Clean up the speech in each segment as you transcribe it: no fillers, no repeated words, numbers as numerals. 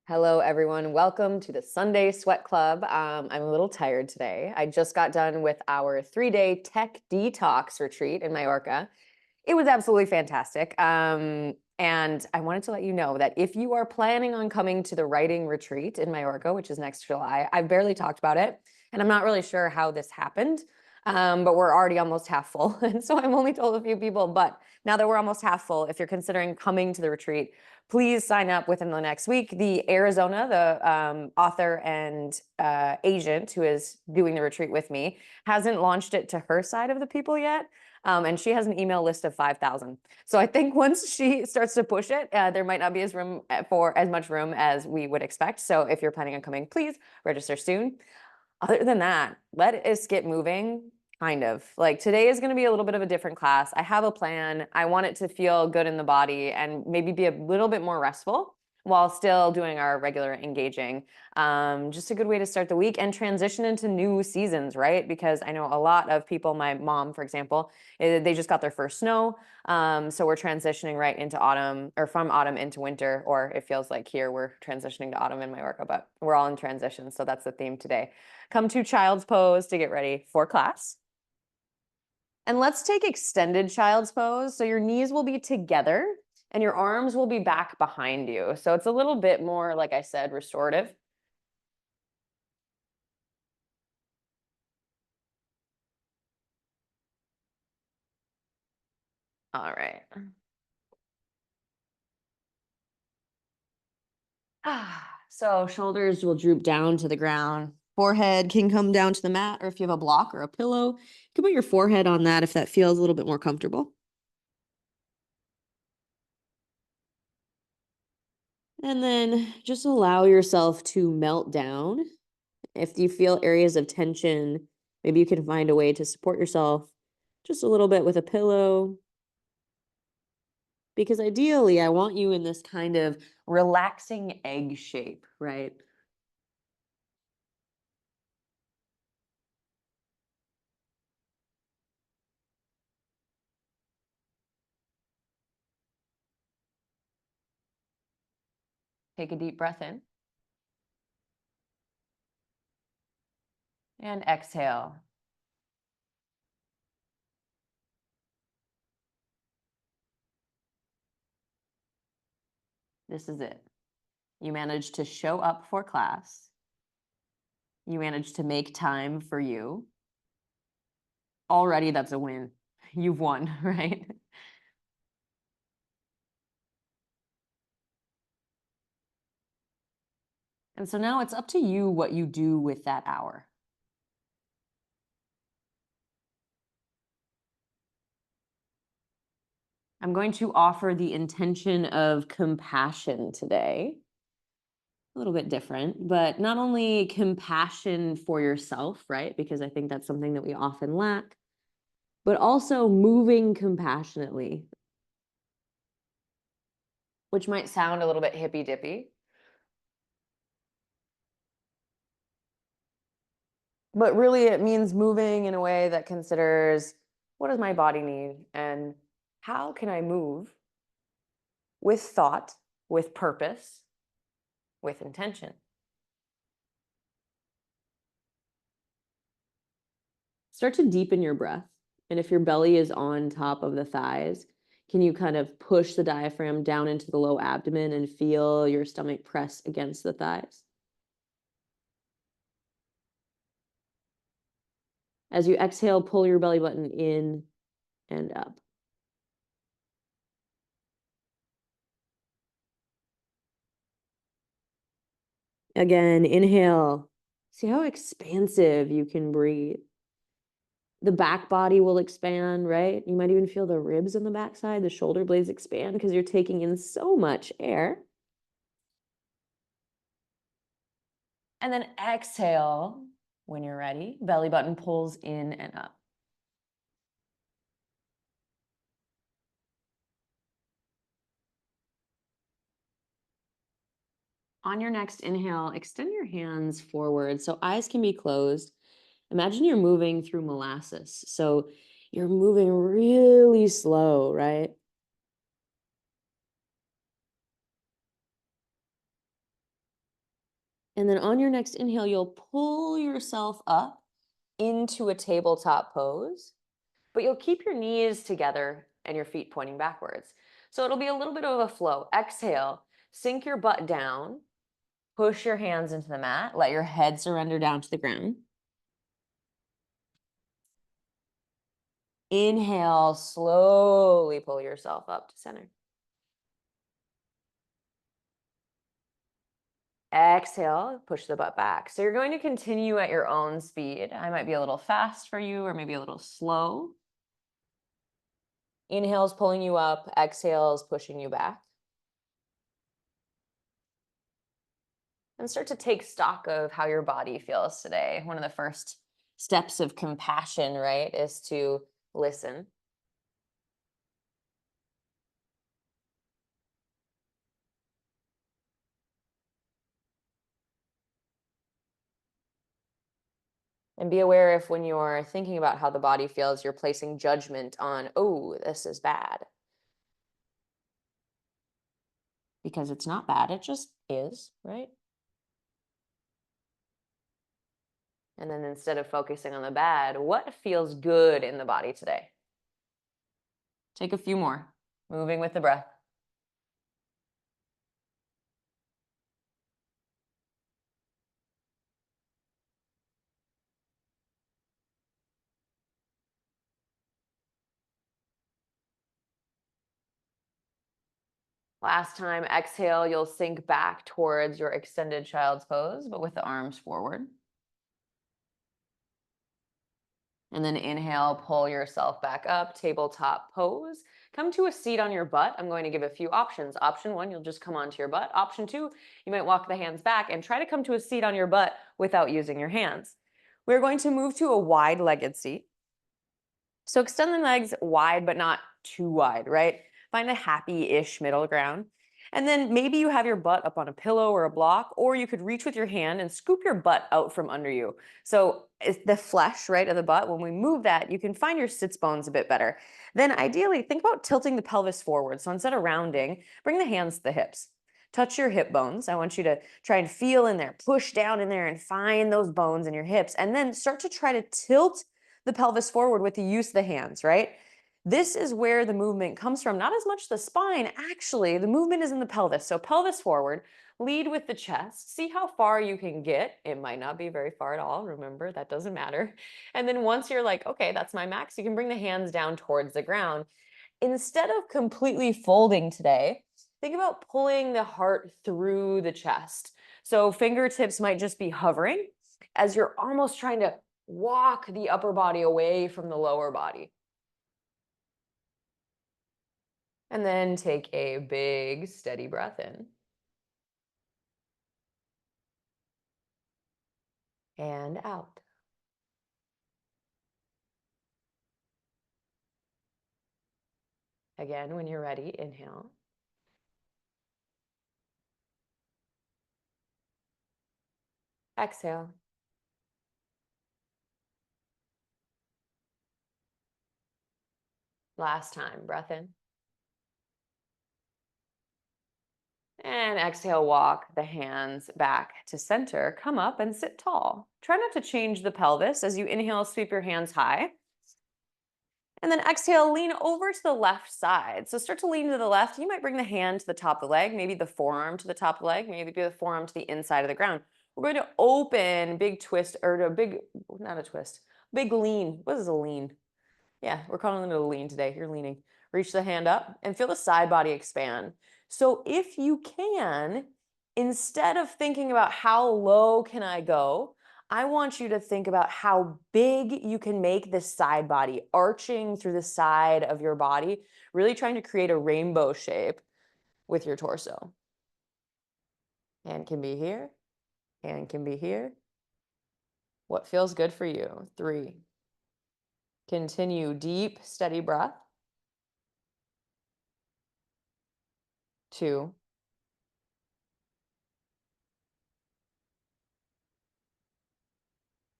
Hello, everyone. Welcome to the Sunday Sweat Club. I'm a little tired today. I just got done with our 3-day tech detox retreat in Mallorca. It was absolutely fantastic. And I wanted to let you know that if you are planning on coming to the writing retreat in Mallorca, which is next July, I've barely talked about it, and I'm not really sure how this happened, but we're already almost half full. And so I've only told a few people, but now that we're almost half full, if you're considering coming to the retreat, please sign up within the next week. The Arizona, the author and agent who is doing the retreat with me, hasn't launched it to her side of the people yet. And she has an email list of 5,000. So I think once she starts to push it, there might not be as much room as we would expect. So if you're planning on coming, please register soon. Other than that, let us get moving. Kind of like today is going to be a little bit of a different class. I have a plan. I want it to feel good in the body and maybe be a little bit more restful while still doing our regular engaging. Just a good way to start the week and transition into new seasons, right? Because I know a lot of people, my mom, for example, they just got their first snow. So we're transitioning right into autumn, or from autumn into winter, or it feels like here we're transitioning to autumn in Mallorca, but we're all in transition. So that's the theme today. Come to child's pose to get ready for class. And let's take extended child's pose. So your knees will be together and your arms will be back behind you. So it's a little bit more, like I said, restorative. All right. So shoulders will droop down to the ground. Forehead can come down to the mat, or if you have a block or a pillow, you can put your forehead on that if that feels a little bit more comfortable. And then just allow yourself to melt down. If you feel areas of tension, maybe you can find a way to support yourself just a little bit with a pillow. Because ideally, I want you in this kind of relaxing egg shape, right? Take a deep breath in and exhale. This is it. You managed to show up for class. You managed to make time for you. Already, that's a win. You've won, right? And so now it's up to you what you do with that hour. I'm going to offer the intention of compassion today. A little bit different, but not only compassion for yourself, right? Because I think that's something that we often lack, but also moving compassionately, which might sound a little bit hippy dippy, but really it means moving in a way that considers what does my body need and how can I move with thought, with purpose, with intention. Start to deepen your breath. And if your belly is on top of the thighs, can you kind of push the diaphragm down into the low abdomen and feel your stomach press against the thighs? As you exhale, pull your belly button in and up. Again, inhale. See how expansive you can breathe. The back body will expand, right? You might even feel the ribs on the backside, the shoulder blades expand because you're taking in so much air. And then exhale when you're ready. Belly button pulls in and up. On your next inhale, extend your hands forward so eyes can be closed. Imagine you're moving through molasses. So you're moving really slow, right? And then on your next inhale, you'll pull yourself up into a tabletop pose, but you'll keep your knees together and your feet pointing backwards. So it'll be a little bit of a flow. Exhale, sink your butt down, push your hands into the mat, let your head surrender down to the ground. Inhale, slowly pull yourself up to center. Exhale, push the butt back. So you're going to continue at your own speed. I might be a little fast for you or maybe a little slow. Inhale is pulling you up, exhale is pushing you back. And start to take stock of how your body feels today. One of the first steps of compassion, right, is to listen. And be aware if when you're thinking about how the body feels, you're placing judgment on, oh, this is bad. Because it's not bad, it just is, right? And then instead of focusing on the bad, what feels good in the body today? Take a few more, moving with the breath. Last time, exhale, you'll sink back towards your extended child's pose, but with the arms forward. And then inhale, pull yourself back up, tabletop pose. Come to a seat on your butt. I'm going to give a few options. Option one, you'll just come onto your butt. Option two, you might walk the hands back and try to come to a seat on your butt without using your hands. We're going to move to a wide-legged seat. So extend the legs wide, but not too wide, right? Find a happy-ish middle ground. And then maybe you have your butt up on a pillow or a block, or you could reach with your hand and scoop your butt out from under you. So it's the flesh, right, of the butt, when we move that, you can find your sits bones a bit better. Then ideally, think about tilting the pelvis forward. So instead of rounding, bring the hands to the hips. Touch your hip bones. I want you to try and feel in there, push down in there and find those bones in your hips. And then start to try to tilt the pelvis forward with the use of the hands, right? This is where the movement comes from, not as much the spine. Actually, the movement is in the pelvis. So pelvis forward, lead with the chest. See how far you can get. It might not be very far at all. Remember, that doesn't matter. And then once you're like, okay, that's my max, you can bring the hands down towards the ground. Instead of completely folding today, think about pulling the heart through the chest. So fingertips might just be hovering as you're almost trying to walk the upper body away from the lower body. And then take a big, steady breath in. And out. Again, when you're ready, inhale. Exhale. Last time, breath in. And exhale, walk the hands back to center. Come up and sit tall. Try not to change the pelvis. As you inhale, sweep your hands high. And then exhale, lean over to the left side. So start to lean to the left. You might bring the hand to the top of the leg, maybe the forearm to the top of the leg, maybe the forearm to the inside of the ground. We're going to open, big twist, or a big, not a twist, big lean. What is a lean? Yeah, we're calling it a lean today. You're leaning. Reach the hand up and feel the side body expand. So if you can, instead of thinking about how low can I go, I want you to think about how big you can make this side body, arching through the side of your body, really trying to create a rainbow shape with your torso. Hand can be here, hand can be here. What feels good for you? 3. Continue deep, steady breath. 2.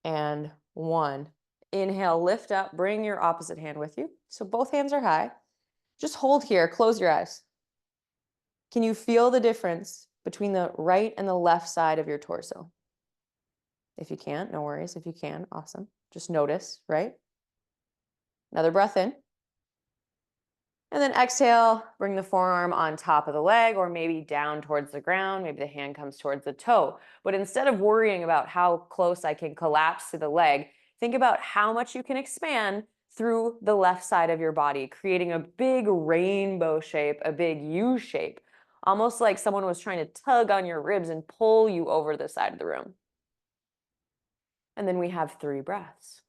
And 1. Inhale, lift up, bring your opposite hand with you. So both hands are high. Just hold here, close your eyes. Can you feel the difference between the right and the left side of your torso. If you can't, no worries. If you can, awesome. Just notice, right? Another breath in. And then exhale, bring the forearm on top of the leg or maybe down towards the ground. Maybe the hand comes towards the toe. But instead of worrying about how close I can collapse to the leg, think about how much you can expand through the left side of your body, creating a big rainbow shape, a big U shape, almost like someone was trying to tug on your ribs and pull you over the side of the room. And then we have 3 breaths.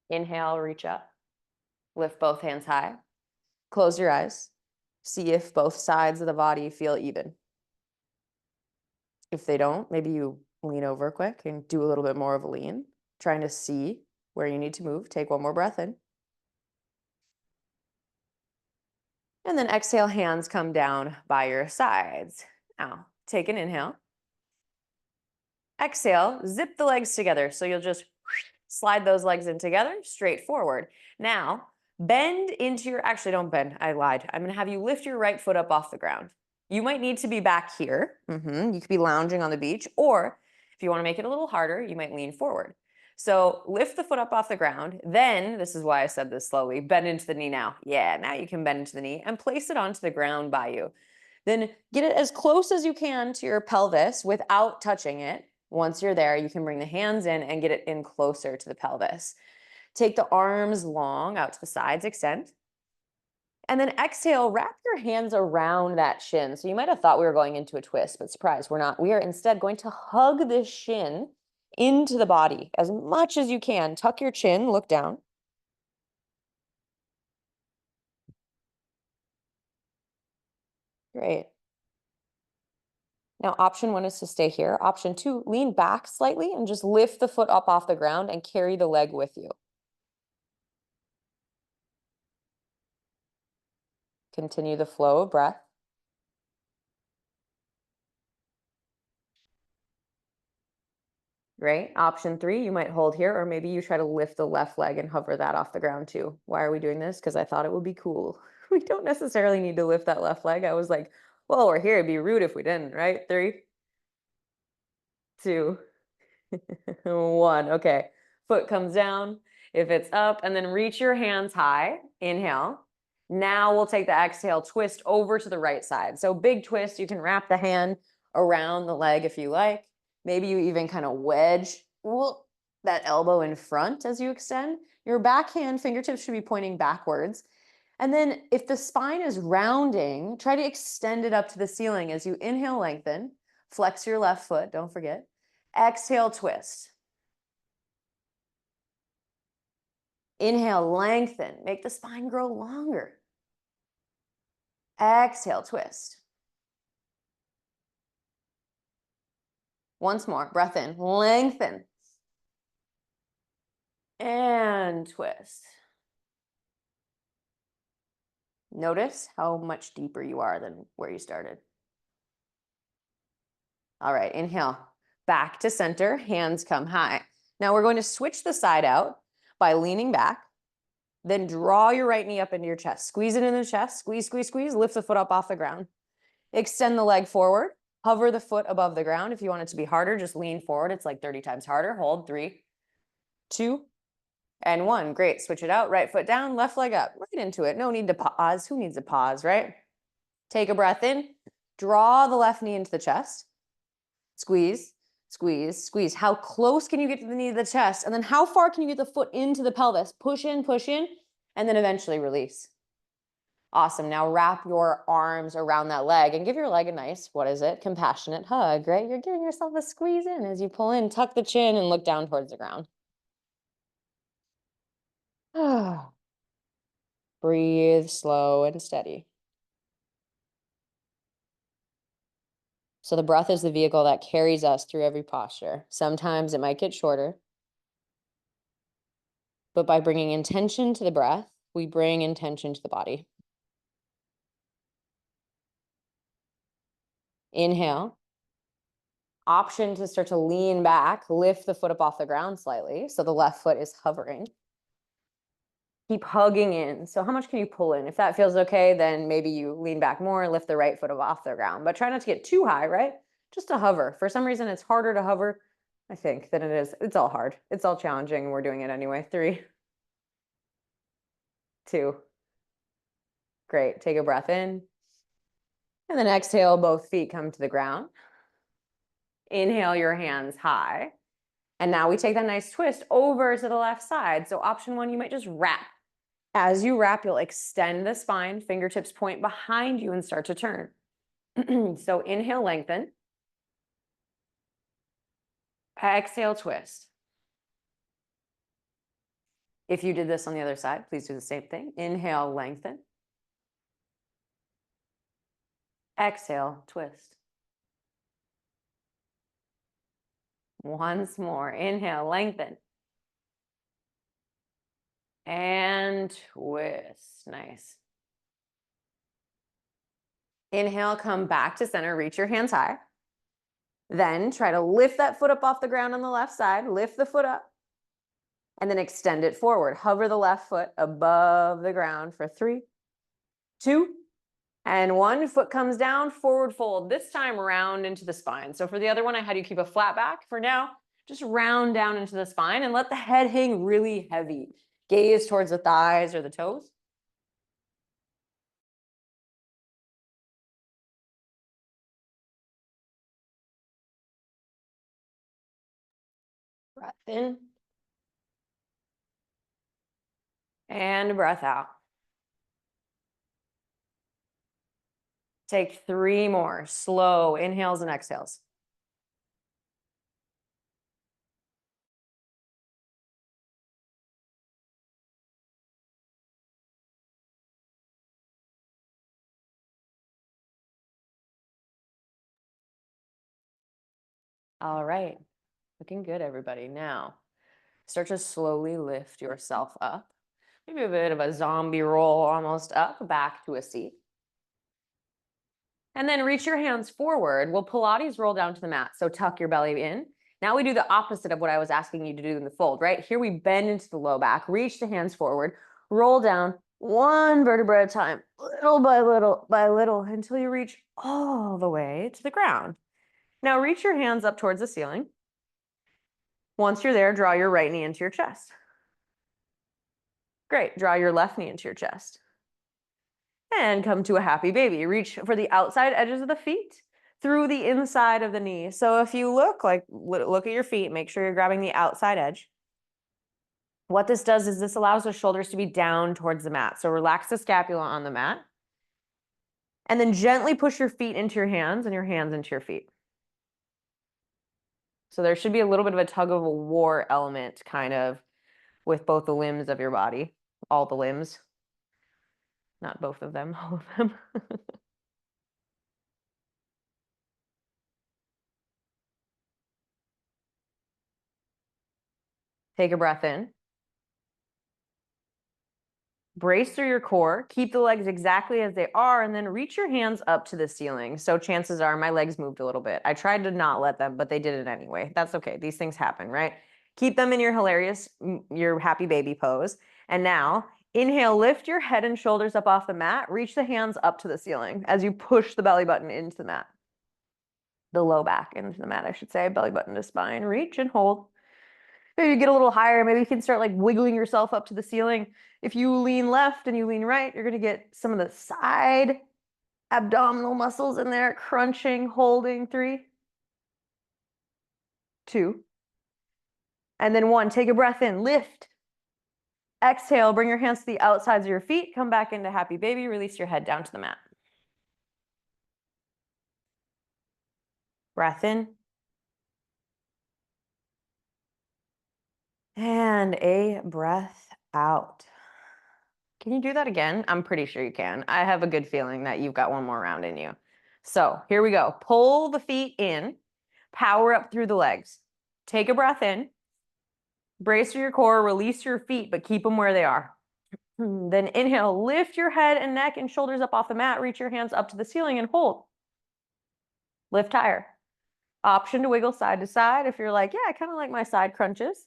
Inhale, reach up. Lift both hands high. Close your eyes. See if both sides of the body feel even. If they don't, maybe you lean over quick and do a little bit more of a lean, trying to see where you need to move. Take one more breath in. And then exhale, hands come down by your sides. Now, take an inhale. Exhale, zip the legs together. So you'll just slide those legs in together, straight forward. Now, bend into your, actually don't bend, I lied. I'm gonna have you lift your right foot up off the ground. You might need to be back here. You could be lounging on the beach, or if you wanna make it a little harder, you might lean forward. So lift the foot up off the ground. Then, this is why I said this slowly, bend into the knee now. Yeah, now you can bend into the knee and place it onto the ground by you. Then get it as close as you can to your pelvis without touching it. Once you're there, you can bring the hands in and get it in closer to the pelvis. Take the arms long out to the sides, extend. And then exhale, wrap your hands around that shin. So you might have thought we were going into a twist, but surprise, we're not. We are instead going to hug this shin into the body as much as you can. Tuck your chin, look down. Great. Now, option 1 is to stay here. Option 2, lean back slightly and just lift the foot up off the ground and carry the leg with you. Continue the flow of breath. Great. Option 3, you might hold here, or maybe you try to lift the left leg and hover that off the ground too. Why are we doing this? Because I thought it would be cool. We don't necessarily need to lift that left leg. I was like, well, we're here. It'd be rude if we didn't, right? 3, 2, 1. Okay. Foot comes down. If it's up, and then reach your hands high. Inhale. Now we'll take the exhale, twist over to the right side. So big twist. You can wrap the hand around the leg if you like. Maybe you even kind of wedge that elbow in front as you extend. Your backhand fingertips should be pointing backwards. And then if the spine is rounding, try to extend it up to the ceiling as you inhale, lengthen. Flex your left foot, don't forget. Exhale, twist. Inhale, lengthen. Make the spine grow longer. Exhale, twist. Once more, breath in, lengthen. And twist. Notice how much deeper you are than where you started. All right, inhale, back to center, hands come high. Now we're going to switch the side out by leaning back, then draw your right knee up into your chest. Squeeze it in the chest, squeeze, squeeze, squeeze, lift the foot up off the ground. Extend the leg forward, hover the foot above the ground. If you want it to be harder, just lean forward. It's like 30 times harder. Hold, 3, 2, and 1. Great, switch it out, right foot down, left leg up, right into it. No need to pause. Who needs a pause, right? Take a breath in, draw the left knee into the chest. Squeeze, squeeze, squeeze. How close can you get to the knee to the chest? And then how far can you get the foot into the pelvis? Push in, and then eventually release. Awesome. Now wrap your arms around that leg and give your leg a nice, what is it? Compassionate hug, right? You're giving yourself a squeeze in as you pull in, tuck the chin and look down towards the ground. Breathe slow and steady. So the breath is the vehicle that carries us through every posture. Sometimes it might get shorter, but by bringing intention to the breath, we bring intention to the body. Inhale. Option to start to lean back, lift the foot up off the ground slightly. So the left foot is hovering. Keep hugging in. So how much can you pull in? If that feels okay, then maybe you lean back more, lift the right foot up off the ground, but try not to get too high, right? Just to hover. For some reason, it's harder to hover, I think, than it is. It's all hard. It's all challenging. We're doing it anyway. 3, 2. Great. Take a breath in. And then exhale, both feet come to the ground. Inhale your hands high. And now we take that nice twist over to the left side. So option 1, you might just wrap. As you wrap, you'll extend the spine, fingertips point behind you and start to turn. So inhale, lengthen. Exhale, twist. If you did this on the other side, please do the same thing. Inhale, lengthen. Exhale, twist. Once more. Inhale, lengthen. And twist. Nice. Inhale, come back to center. Reach your hands high. Then try to lift that foot up off the ground on the left side. Lift the foot up. And then extend it forward. Hover the left foot above the ground for 3, 2, and 1. Foot comes down, forward fold. This time round into the spine. So for the other one, I had you keep a flat back. For now, just round down into the spine and let the head hang really heavy. Gaze towards the thighs or the toes. Breath in. And breath out. Take 3 more slow inhales and exhales. All right. Looking good, everybody. Now, start to slowly lift yourself up. Maybe a bit of a zombie roll almost up, back to a seat. And then reach your hands forward. We'll Pilates roll down to the mat. So tuck your belly in. Now we do the opposite of what I was asking you to do in the fold, right? Here we bend into the low back, reach the hands forward, roll down 1 vertebra at a time, little by little, until you reach all the way to the ground. Now reach your hands up towards the ceiling. Once you're there, draw your right knee into your chest. Great. Draw your left knee into your chest. And come to a happy baby. Reach for the outside edges of the feet through the inside of the knee. So if you look at your feet, make sure you're grabbing the outside edge. What this does is this allows the shoulders to be down towards the mat. So relax the scapula on the mat. And then gently push your feet into your hands and your hands into your feet. So there should be a little bit of a tug of a war element kind of with both the limbs of your body, all the limbs. Not both of them, all of them. Take a breath in. Brace through your core. Keep the legs exactly as they are, and then reach your hands up to the ceiling. So chances are my legs moved a little bit. I tried to not let them, but they did it anyway. That's okay. These things happen, right? Keep them in your happy baby pose. And now, inhale, lift your head and shoulders up off the mat. Reach the hands up to the ceiling as you push the belly button into the mat. The low back into the mat, I should say. Belly button to spine. Reach and hold. Maybe get a little higher. Maybe you can start like wiggling yourself up to the ceiling. If you lean left and you lean right, you're going to get some of the side abdominal muscles in there, crunching, holding. 3, 2, and then 1. Take a breath in, lift. Exhale, bring your hands to the outsides of your feet. Come back into happy baby. Release your head down to the mat. Breath in. And a breath out. Can you do that again? I'm pretty sure you can. I have a good feeling that you've got one more round in you. So here we go. Pull the feet in, power up through the legs. Take a breath in, brace through your core, release your feet, but keep them where they are. Then inhale, lift your head and neck and shoulders up off the mat, reach your hands up to the ceiling and hold. lift higher. Option to wiggle side to side if you're like, yeah, I kind of like my side crunches.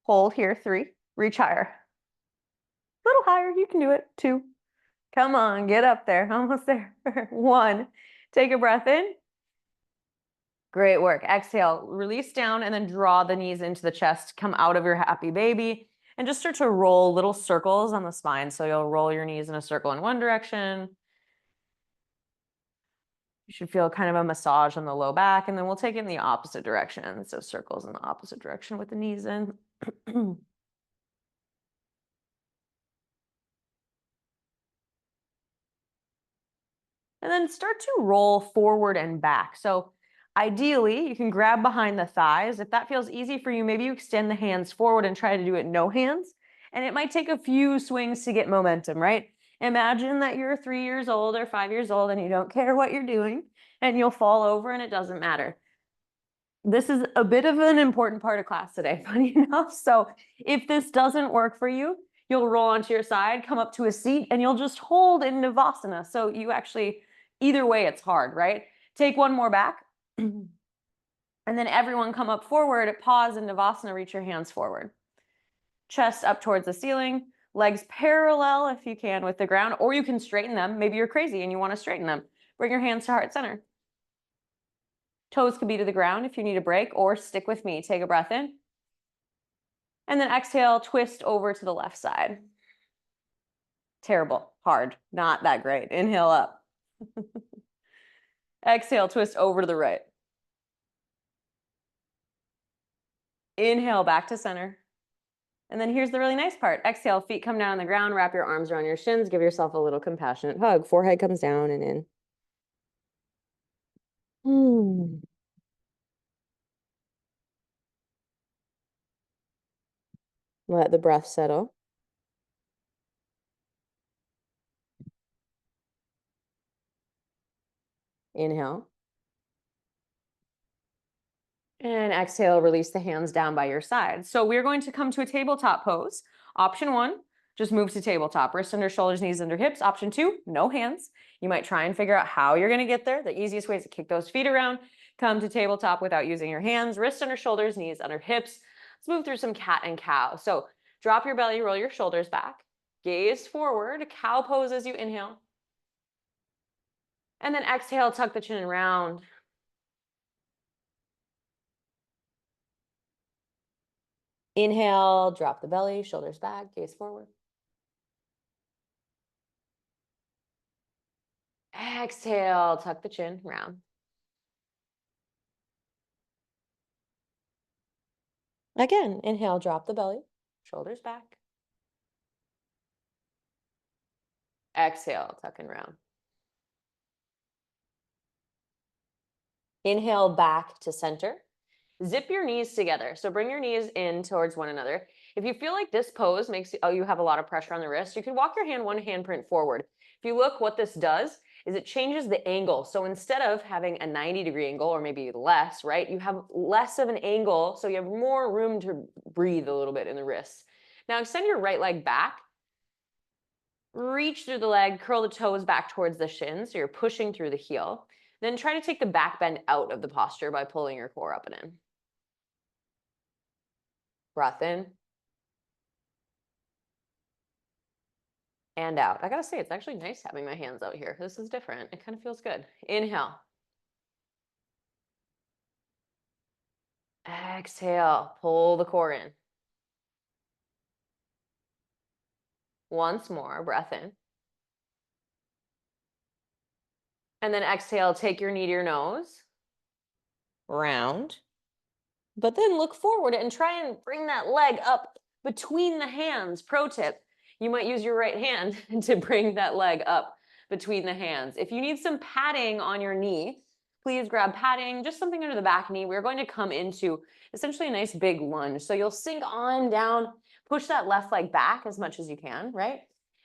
Hold here, 3, reach higher. A little higher, you can do it, 2. Come on, get up there, almost there. 1, take a breath in. Great work. Exhale, release down and then draw the knees into the chest, come out of your happy baby and just start to roll little circles on the spine. So you'll roll your knees in a circle in one direction. You should feel kind of a massage on the low back, and then we'll take it in the opposite direction. So circles in the opposite direction with the knees in. And then start to roll forward and back. So ideally, you can grab behind the thighs. If that feels easy for you, maybe you extend the hands forward and try to do it no hands. And it might take a few swings to get momentum, right? Imagine that you're 3 years old or 5 years old and you don't care what you're doing and you'll fall over and it doesn't matter. This is a bit of an important part of class today, funny enough. So if this doesn't work for you, you'll roll onto your side, come up to a seat, and you'll just hold in Navasana. So you actually, either way, it's hard, right? Take one more back. And then everyone come up forward, pause in Navasana, reach your hands forward. Chest up towards the ceiling, legs parallel if you can with the ground, or you can straighten them. Maybe you're crazy and you want to straighten them. Bring your hands to heart center. Toes could be to the ground if you need a break, or stick with me. Take a breath in. And then exhale, twist over to the left side. Terrible, hard, not that great. Inhale up. Exhale, twist over to the right. Inhale, back to center. And then here's the really nice part. Exhale, feet come down on the ground, wrap your arms around your shins, give yourself a little compassionate hug. Forehead comes down and in. Let the breath settle. Inhale. And exhale, release the hands down by your side. So we're going to come to a tabletop pose. Option 1, just move to tabletop. Wrists under shoulders, knees under hips. Option 2, no hands. You might try and figure out how you're going to get there. The easiest way is to kick those feet around. Come to tabletop without using your hands. Wrists under shoulders, knees under hips. Let's move through some cat and cow. So drop your belly, roll your shoulders back. Gaze forward, cow pose as you inhale. And then exhale, tuck the chin and round. Inhale, drop the belly, shoulders back, gaze forward. Exhale, tuck the chin, round. Again, inhale, drop the belly, shoulders back. Exhale, tuck and round. Inhale, back to center. Zip your knees together. So bring your knees in towards one another. If you feel like this pose makes you have a lot of pressure on the wrist, you can walk your hand one handprint forward. If you look, what this does is it changes the angle. So instead of having a 90-degree angle or maybe less, right, you have less of an angle. So you have more room to breathe a little bit in the wrists. Now extend your right leg back. Reach through the leg, curl the toes back towards the shins. So you're pushing through the heel. Then try to take the back bend out of the posture by pulling your core up and in. Breath in. And out. I gotta say, it's actually nice having my hands out here. This is different. It kind of feels good. Inhale. Exhale. Pull the core in. Once more. Breath in. And then exhale. Take your knee to your nose. Round. But then look forward and try and bring that leg up between the hands. Pro tip. You might use your right hand to bring that leg up between the hands. If you need some padding on your knee, please grab padding, just something under the back knee. We're going to come into essentially a nice big lunge. So you'll sink on down, push that left leg back as much as you can, right?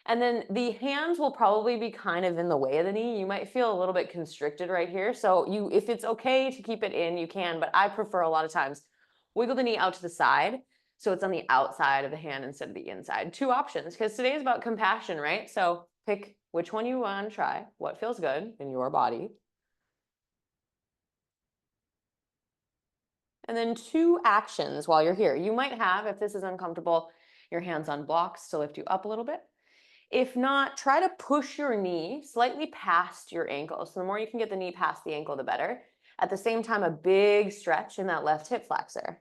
And then the hands will probably be kind of in the way of the knee. You might feel a little bit constricted right here. So if it's okay to keep it in, you can, but I prefer a lot of times wiggle the knee out to the side. So it's on the outside of the hand instead of the inside. 2 options, because today is about compassion, right? So pick which one you want to try, what feels good in your body. And then 2 actions while you're here. You might have, if this is uncomfortable, your hands on blocks to lift you up a little bit. If not, try to push your knee slightly past your ankle. So the more you can get the knee past the ankle, the better. At the same time, a big stretch in that left hip flexor.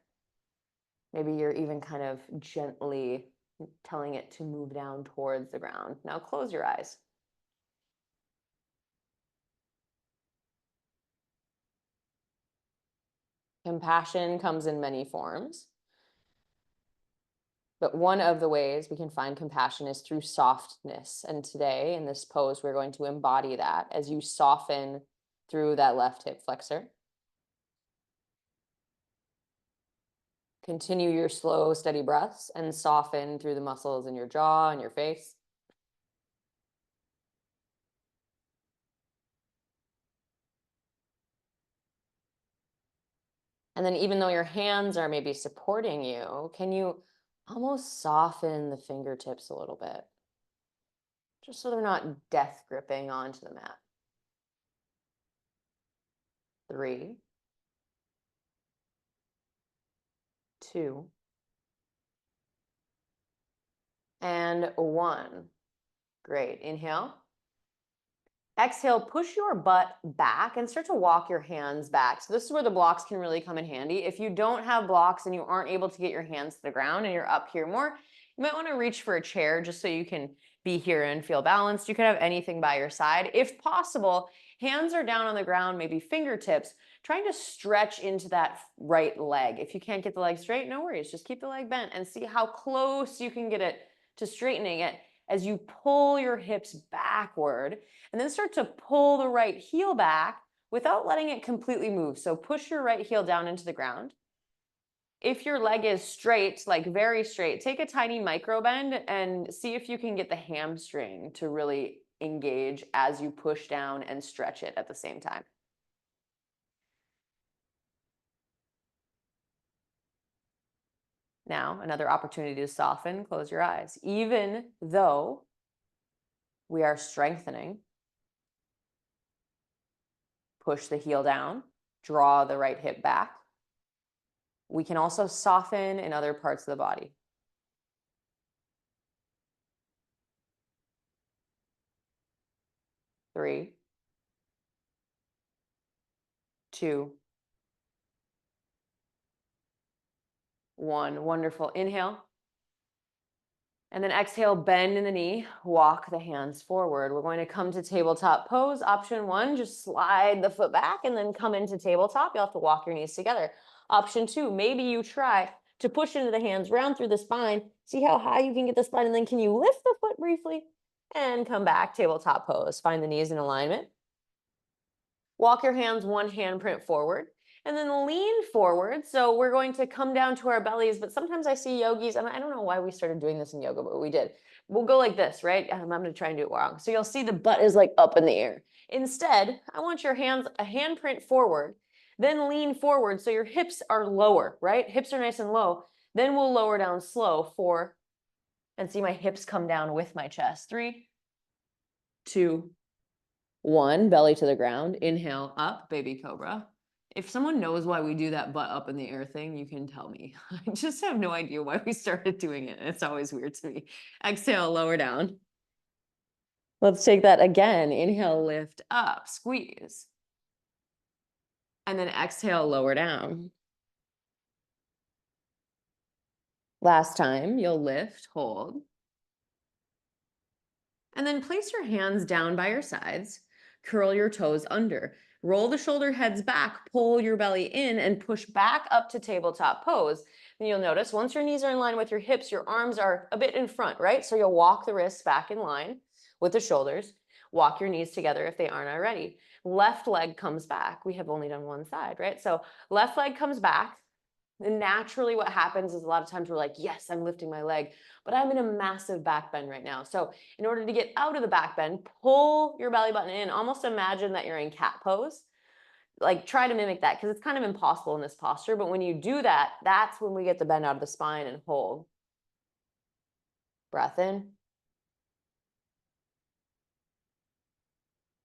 Maybe you're even kind of gently telling it to move down towards the ground. Now close your eyes. Compassion comes in many forms. But one of the ways we can find compassion is through softness. And today in this pose, we're going to embody that as you soften through that left hip flexor. Continue your slow, steady breaths and soften through the muscles in your jaw and your face. And then even though your hands are maybe supporting you, can you almost soften the fingertips a little bit? Just so they're not death gripping onto the mat. 3, 2, and 1. Great. Inhale. Exhale, push your butt back and start to walk your hands back. So this is where the blocks can really come in handy. If you don't have blocks and you aren't able to get your hands to the ground and you're up here more, you might want to reach for a chair just so you can be here and feel balanced. You could have anything by your side. If possible, hands are down on the ground, maybe fingertips, trying to stretch into that right leg. If you can't get the leg straight, no worries. Just keep the leg bent and see how close you can get it to straightening it as you pull your hips backward. And then start to pull the right heel back without letting it completely move. So push your right heel down into the ground. If your leg is straight, like very straight, take a tiny micro bend and see if you can get the hamstring to really engage as you push down and stretch it at the same time. Now, another opportunity to soften, close your eyes. Even though we are strengthening, push the heel down, draw the right hip back. We can also soften in other parts of the body. 3, 2, 1. Wonderful. Inhale. And then exhale, bend in the knee, walk the hands forward. We're going to come to tabletop pose. Option 1, just slide the foot back and then come into tabletop. You'll have to walk your knees together. Option 2, maybe you try to push into the hands, round through the spine. See how high you can get the spine, and then can you lift the foot briefly and come back, tabletop pose. Find the knees in alignment. Walk your hands one handprint forward. And then lean forward. So we're going to come down to our bellies, but sometimes I see yogis, and I don't know why we started doing this in yoga, but we did. We'll go like this, right? I'm going to try and do it wrong. So you'll see the butt is like up in the air. Instead, I want your hands a handprint forward, then lean forward so your hips are lower, right? Hips are nice and low. Then we'll lower down slow. 4, and see my hips come down with my chest. 3, 2, 1, belly to the ground. Inhale up, baby cobra. If someone knows why we do that butt up in the air thing, you can tell me. I just have no idea why we started doing it. It's always weird to me. Exhale, lower down. Let's take that again. Inhale, lift up, squeeze. And then exhale, lower down. Last time, you'll lift, hold. And then place your hands down by your sides. Curl your toes under. Roll the shoulder heads back, pull your belly in, and push back up to tabletop pose. And you'll notice once your knees are in line with your hips, your arms are a bit in front, right? So you'll walk the wrists back in line with the shoulders. Walk your knees together if they aren't already. Left leg comes back. We have only done one side, right? So left leg comes back. And naturally what happens is a lot of times we're like, yes, I'm lifting my leg, but I'm in a massive back bend right now. So in order to get out of the back bend, pull your belly button in. Almost imagine that you're in cat pose. Like try to mimic that because it's kind of impossible in this posture. But when you do that, that's when we get the bend out of the spine and hold. Breath in.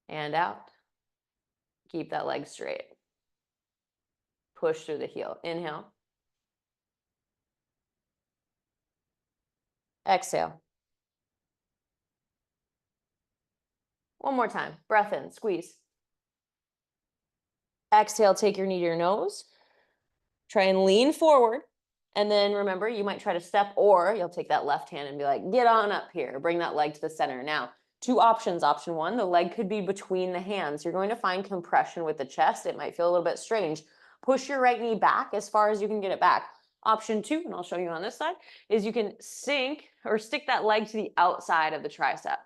And out. Keep that leg straight. push through the heel. Inhale. Exhale. One more time. Breath in, squeeze. Exhale, take your knee to your nose. Try and lean forward. And then remember, you might try to step, or you'll take that left hand and be like, get on up here. Bring that leg to the center. Now, two options. Option one, the leg could be between the hands. You're going to find compression with the chest. It might feel a little bit strange. Push your right knee back as far as you can get it back. Option two, and I'll show you on this side, is you can sink or stick that leg to the outside of the tricep.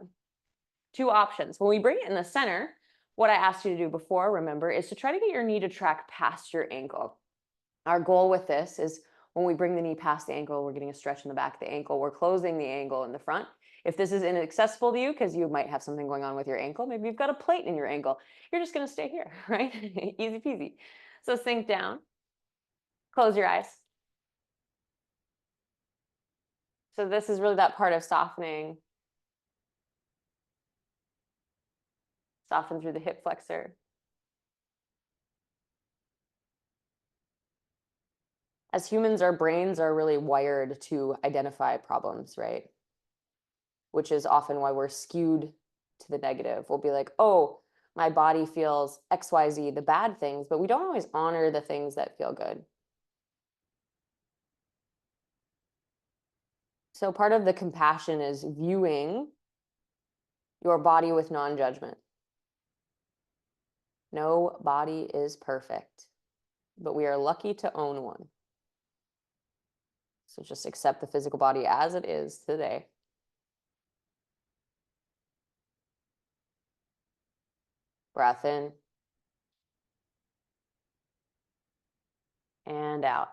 Two options. When we bring it in the center, what I asked you to do before, remember, is to try to get your knee to track past your ankle. Our goal with this is when we bring the knee past the ankle, we're getting a stretch in the back of the ankle. We're closing the angle in the front. If this is inaccessible to you, because you might have something going on with your ankle, maybe you've got a plate in your ankle, you're just going to stay here, right? Easy peasy. So sink down, close your eyes. So this is really that part of softening. Soften through the hip flexor. As humans, our brains are really wired to identify problems, right? Which is often why we're skewed to the negative. We'll be like, oh, my body feels XYZ, the bad things, but we don't always honor the things that feel good. So part of the compassion is viewing your body with non-judgment. No body is perfect, but we are lucky to own one. So just accept the physical body as it is today. Breath in and out.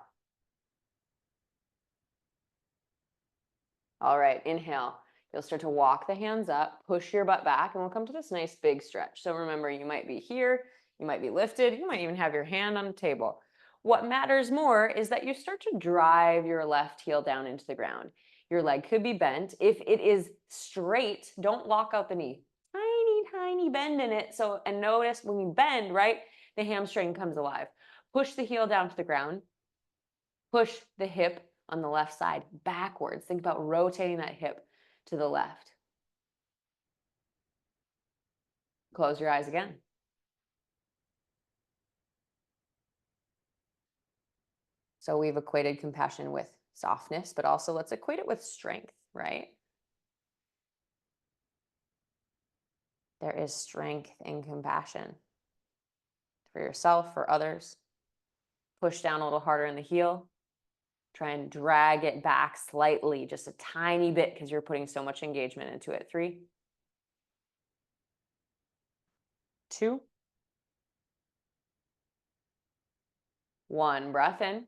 All right, inhale. You'll start to walk the hands up, push your butt back, and we'll come to this nice big stretch. So remember, you might be here, you might be lifted, you might even have your hand on the table. What matters more is that you start to drive your left heel down into the ground. Your leg could be bent. If it is straight, don't lock out the knee. Tiny, tiny bend in it. So, and notice when you bend, right, the hamstring comes alive. Push the heel down to the ground. Push the hip on the left side backwards. Think about rotating that hip to the left. Close your eyes again. So we've equated compassion with softness, but also let's equate it with strength, right? There is strength in compassion for yourself, for others. Push down a little harder in the heel. Try and drag it back slightly, just a tiny bit, because you're putting so much engagement into it. 3, 2, 1. Breath in.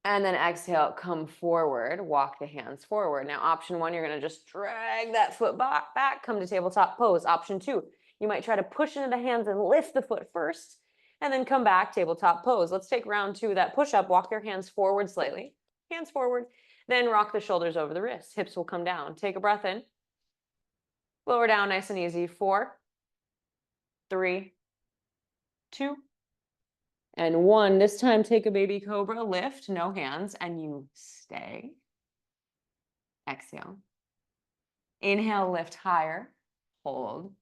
And then exhale, come forward, walk the hands forward. Now, option one, you're going to just drag that foot back, come to tabletop pose. Option two, you might try to push into the hands and lift the foot first, and then come back, tabletop pose. Let's take round two, that push-up. Walk your hands forward slightly, hands forward, then rock the shoulders over the wrists. Hips will come down. Take a breath in. Lower down, nice and easy. 4, 3, 2, and 1. This time, take a baby cobra, lift, no hands, and you stay. Exhale. Inhale, lift higher, hold,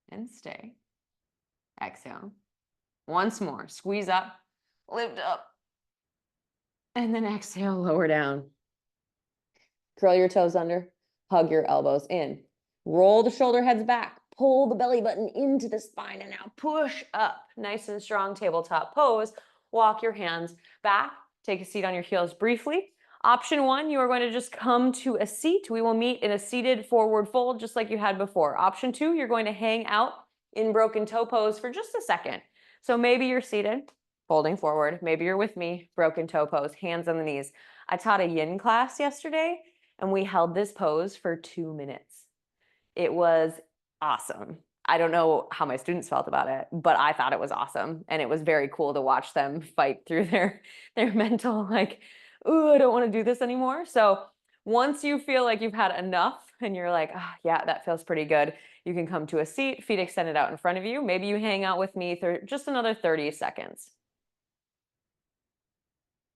and stay. Exhale. Once more, squeeze up, lift up, and then exhale, lower down. Curl your toes under, hug your elbows in. Roll the shoulder heads back, pull the belly button into the spine, and now push up. Nice and strong tabletop pose. Walk your hands back, take a seat on your heels briefly. Option one, you are going to just come to a seat. We will meet in a seated forward fold, just like you had before. Option two, you're going to hang out in broken toe pose for just a second. So maybe you're seated, folding forward. Maybe you're with me, broken toe pose, hands on the knees. I taught a yin class yesterday, and we held this pose for 2 minutes. It was awesome. I don't know how my students felt about it, but I thought it was awesome. And it was very cool to watch them fight through their mental, like, ooh, I don't want to do this anymore. So Once you feel like you've had enough and you're like, ah, yeah, that feels pretty good, you can come to a seat, feet extended out in front of you. Maybe you hang out with me for just another 30 seconds.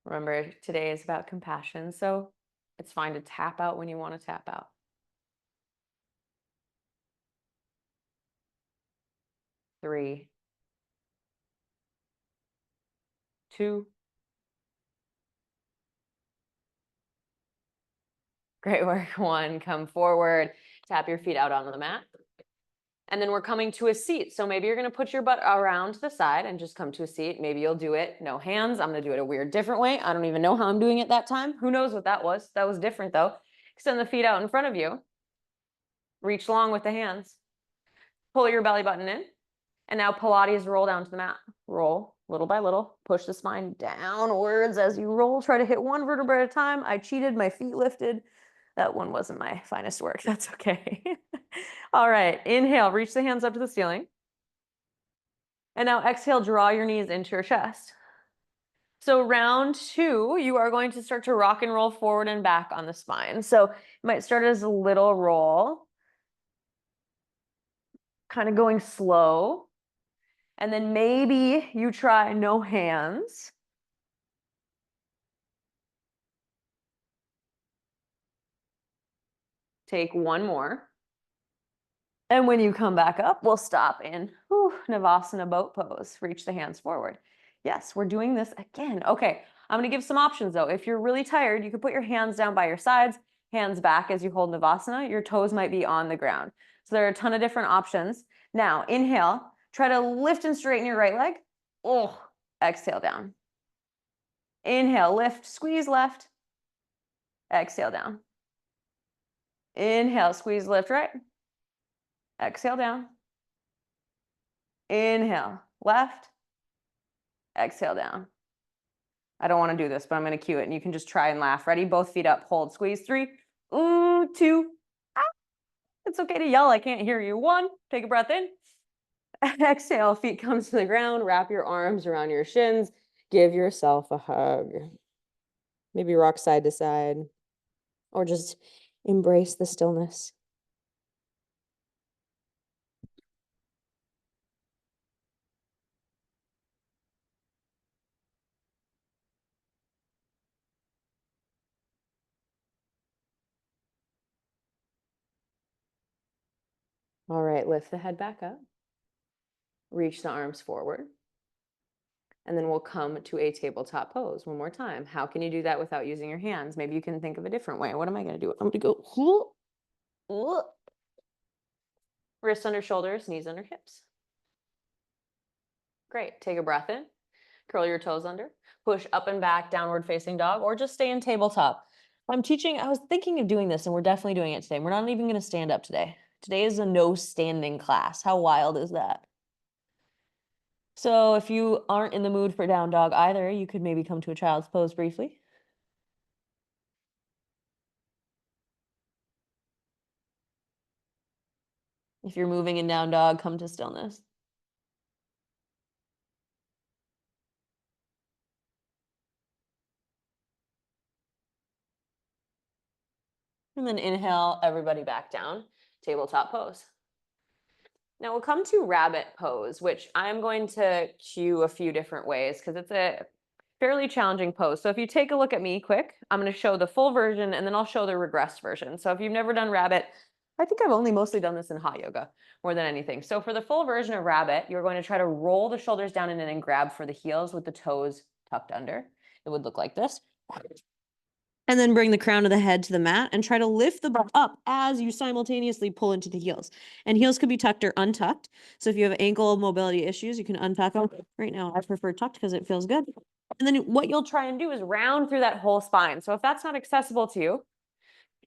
Remember, today is about compassion, so it's fine to tap out when you want to tap out. 3, 2. Great work. 1, come forward, tap your feet out onto the mat. And then we're coming to a seat. So maybe you're going to put your butt around to the side and just come to a seat. Maybe you'll do it no hands. I'm going to do it a weird different way. I don't even know how I'm doing it that time. Who knows what that was? That was different though. Extend the feet out in front of you. Reach long with the hands. Pull your belly button in. And now Pilates roll down to the mat. Roll little by little. Push the spine downwards as you roll. Try to hit one vertebra at a time. I cheated. My feet lifted. That one wasn't my finest work. That's okay. All right. Inhale. Reach the hands up to the ceiling. And now exhale. Draw your knees into your chest. So round 2, you are going to start to rock and roll forward and back on the spine. So it might start as a little roll, kind of going slow. And then maybe you try no hands. Take one more. And when you come back up, we'll stop in Navasana boat pose. Reach the hands forward. Yes, we're doing this again. Okay, I'm gonna give some options though. If you're really tired, you can put your hands down by your sides, hands back as you hold Navasana. Your toes might be on the ground. So there are a ton of different options. Now, inhale, try to lift and straighten your right leg. Oh, exhale down. Inhale, lift, squeeze left. Exhale down. Inhale, squeeze, lift right. Exhale down. Inhale, left. Exhale down. I don't want to do this, but I'm going to cue it and you can just try and laugh. Ready? Both feet up, hold, squeeze. 3, 2. Ah. It's okay to yell. I can't hear you. 1, take a breath in. Exhale, feet come to the ground. Wrap your arms around your shins. Give yourself a hug. Maybe rock side to side or just embrace the stillness. All right, lift the head back up. Reach the arms forward. And then we'll come to a tabletop pose one more time. How can you do that without using your hands? Maybe you can think of a different way. What am I going to do? I'm going to go wrists under shoulders, knees under hips. Great. Take a breath in. Curl your toes under. Push up and back, downward facing dog, or just stay in tabletop. I'm teaching, I was thinking of doing this, and we're definitely doing it today. We're not even going to stand up today. Today is a no standing class. How wild is that? So if you aren't in the mood for down dog either, you could maybe come to a child's pose briefly. If you're moving in down dog, come to stillness. And then inhale, everybody back down, tabletop pose. Now we'll come to rabbit pose, which I'm going to cue a few different ways because it's a fairly challenging pose. So if you take a look at me quick, I'm going to show the full version and then I'll show the regressed version. So if you've never done rabbit, I think I've only mostly done this in hot yoga more than anything. So for the full version of rabbit, you're going to try to roll the shoulders down and then grab for the heels with the toes tucked under. It would look like this. And then bring the crown of the head to the mat and try to lift the butt up as you simultaneously pull into the heels. And heels could be tucked or untucked. So if you have ankle mobility issues, you can untuck them. Right now, I prefer tucked because it feels good. And then what you'll try and do is round through that whole spine. So if that's not accessible to you,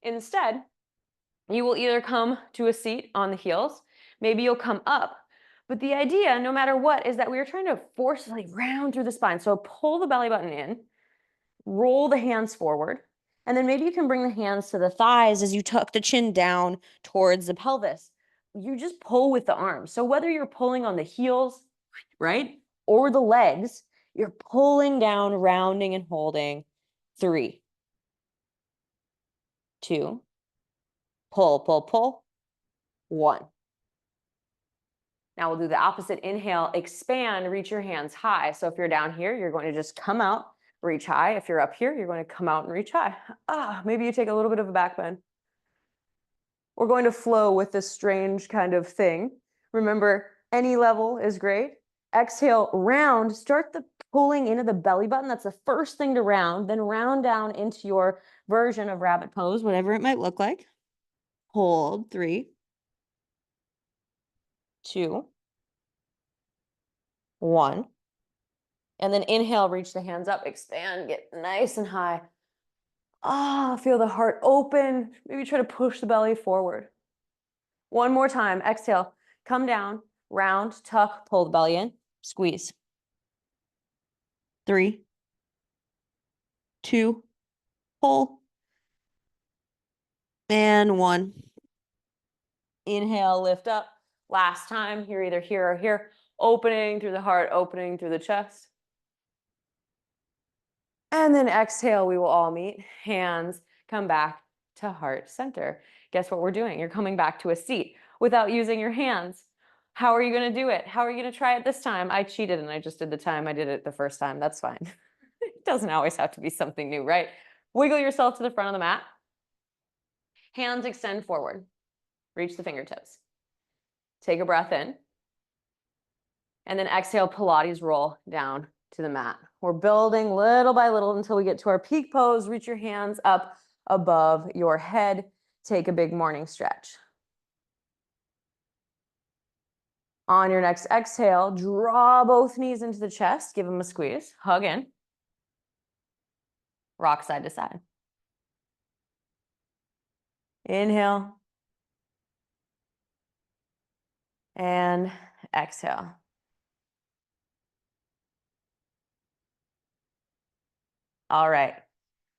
instead, you will either come to a seat on the heels, maybe you'll come up. But the idea, no matter what, is that we are trying to forcefully round through the spine. So pull the belly button in, roll the hands forward. And then maybe you can bring the hands to the thighs as you tuck the chin down towards the pelvis. You just pull with the arms. So whether you're pulling on the heels, right, or the legs, you're pulling down, rounding and holding. 3, 2, pull, pull, pull, 1. Now we'll do the opposite. Inhale, expand, reach your hands high. So if you're down here, you're going to just come out, reach high. If you're up here, you're going to come out and reach high. Maybe you take a little bit of a back bend. We're going to flow with this strange kind of thing. Remember, any level is great. Exhale, round, start the pulling into the belly button. That's the first thing to round, then round down into your version of rabbit pose, whatever it might look like. Hold, 3, 2, 1. And then inhale, reach the hands up, expand, get nice and high. Feel the heart open. Maybe try to push the belly forward. One more time. Exhale, come down, round, tuck, pull the belly in, squeeze. 3, 2, pull, and 1. Inhale, lift up. Last time, you're either here or here. Opening through the heart, opening through the chest. And then exhale, we will all meet. Hands come back to heart center. Guess what we're doing? You're coming back to a seat without using your hands. How are you going to do it? How are you going to try it this time? I cheated and I just did the time I did it the first time. That's fine. It doesn't always have to be something new, right? Wiggle yourself to the front of the mat. Hands extend forward. Reach the fingertips. Take a breath in. And then exhale, Pilates roll down to the mat. We're building little by little until we get to our peak pose. Reach your hands up above your head. Take a big morning stretch. On your next exhale, draw both knees into the chest. Give them a squeeze. Hug in. Rock side to side. Inhale. And exhale. All right.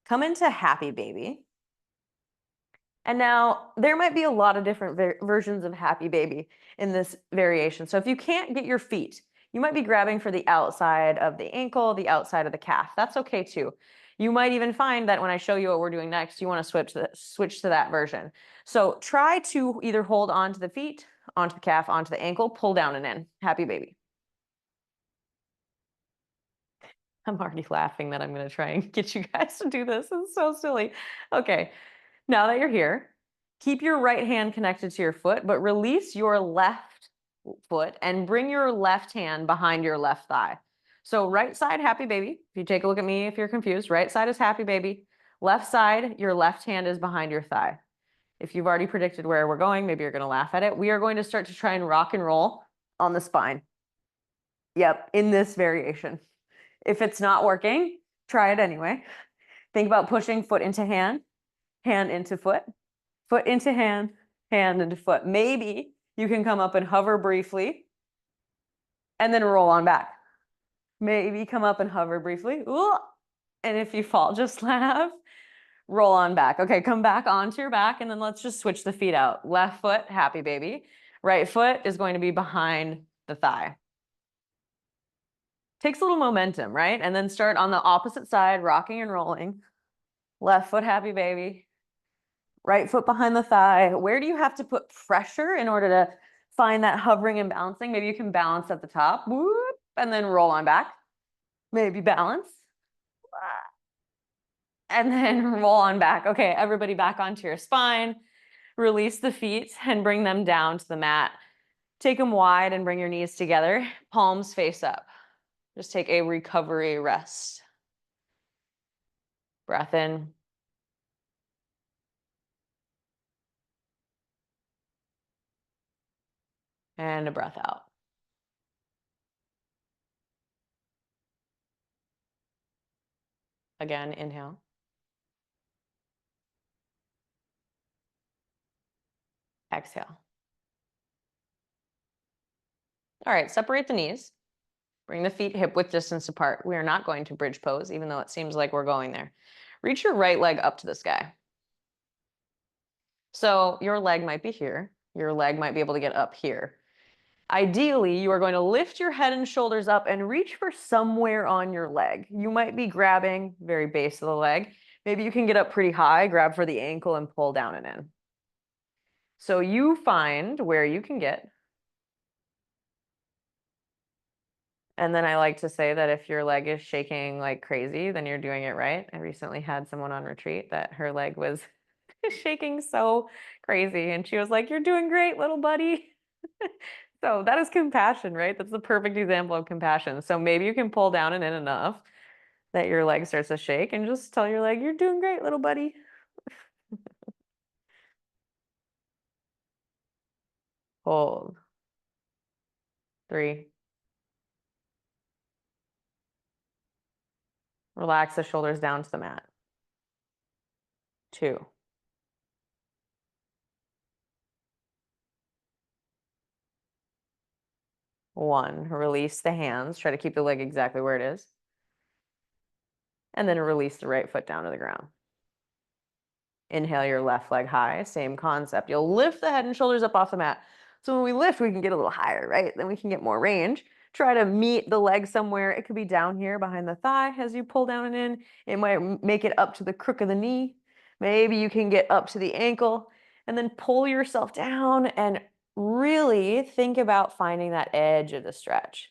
Come into happy baby. And now there might be a lot of different versions of happy baby in this variation. So if you can't get your feet, you might be grabbing for the outside of the ankle, the outside of the calf. That's okay too. You might even find that when I show you what we're doing next, you want to switch to that version. So try to either hold onto the feet, onto the calf, onto the ankle, pull down and in. Happy baby. I'm already laughing that I'm going to try and get you guys to do this. It's so silly. Okay. Now that you're here, keep your right hand connected to your foot, but release your left foot and bring your left hand behind your left thigh. So right side, happy baby. If you take a look at me, if you're confused, right side is happy baby. Left side, your left hand is behind your thigh. If you've already predicted where we're going, maybe you're going to laugh at it. We are going to start to try and rock and roll on the spine. Yep, in this variation. If it's not working, try it anyway. Think about pushing foot into hand, hand into foot, foot into hand, hand into foot. Maybe you can come up and hover briefly and then roll on back. Maybe come up and hover briefly. Ooh. And if you fall, just laugh. Roll on back. Okay, come back onto your back and then let's just switch the feet out. Left foot, happy baby. Right foot is going to be behind the thigh. Takes a little momentum, right? And then start on the opposite side, rocking and rolling. Left foot, happy baby. Right foot behind the thigh. Where do you have to put pressure in order to find that hovering and balancing? Maybe you can balance at the top, whoop, and then roll on back. Maybe balance. And then roll on back. Okay, everybody back onto your spine. Release the feet and bring them down to the mat. Take them wide and bring your knees together. Palms face up. Just take a recovery rest. Breath in. And a breath out. Again, inhale. Exhale. All right, separate the knees. Bring the feet hip width distance apart. We are not going to bridge pose, even though it seems like we're going there. Reach your right leg up to the sky. So your leg might be here. Your leg might be able to get up here. Ideally, you are going to lift your head and shoulders up and reach for somewhere on your leg. You might be grabbing very base of the leg. Maybe you can get up pretty high, grab for the ankle and pull down and in. So you find where you can get. And then I like to say that if your leg is shaking like crazy, then you're doing it right. I recently had someone on retreat that her leg was shaking so crazy. And she was like, "You're doing great, little buddy." So that is compassion, right? That's the perfect example of compassion. So maybe you can pull down and in enough that your leg starts to shake and just tell your leg, "You're doing great, little buddy." Hold. 3. Relax the shoulders down to the mat. 2. 1. Release the hands. Try to keep the leg exactly where it is. And then release the right foot down to the ground. Inhale your left leg high, same concept. You'll lift the head and shoulders up off the mat. So when we lift, we can get a little higher, right? Then we can get more range. Try to meet the leg somewhere. It could be down here behind the thigh as you pull down and in. It might make it up to the crook of the knee. Maybe you can get up to the ankle and then pull yourself down and really think about finding that edge of the stretch.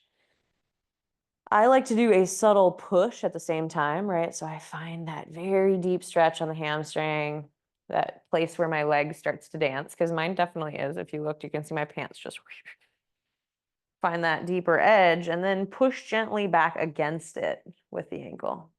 I like to do a subtle push at the same time, right? So I find that very deep stretch on the hamstring, that place where my leg starts to dance, because mine definitely is. If you looked, you can see my pants just find that deeper edge and then push gently back against it with the ankle.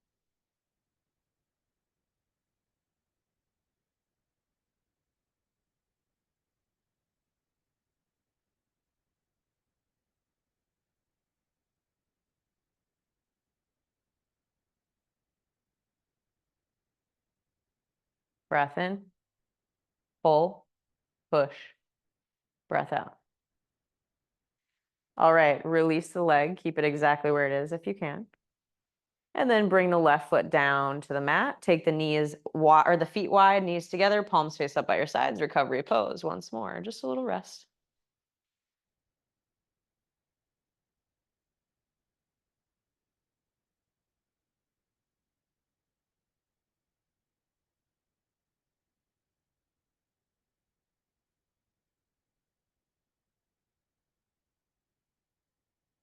Breath in, pull, push, breath out. All right, release the leg. Keep it exactly where it is if you can. And then bring the left foot down to the mat. Take the knees or the feet wide, knees together, palms face up by your sides, recovery pose. Once more, just a little rest.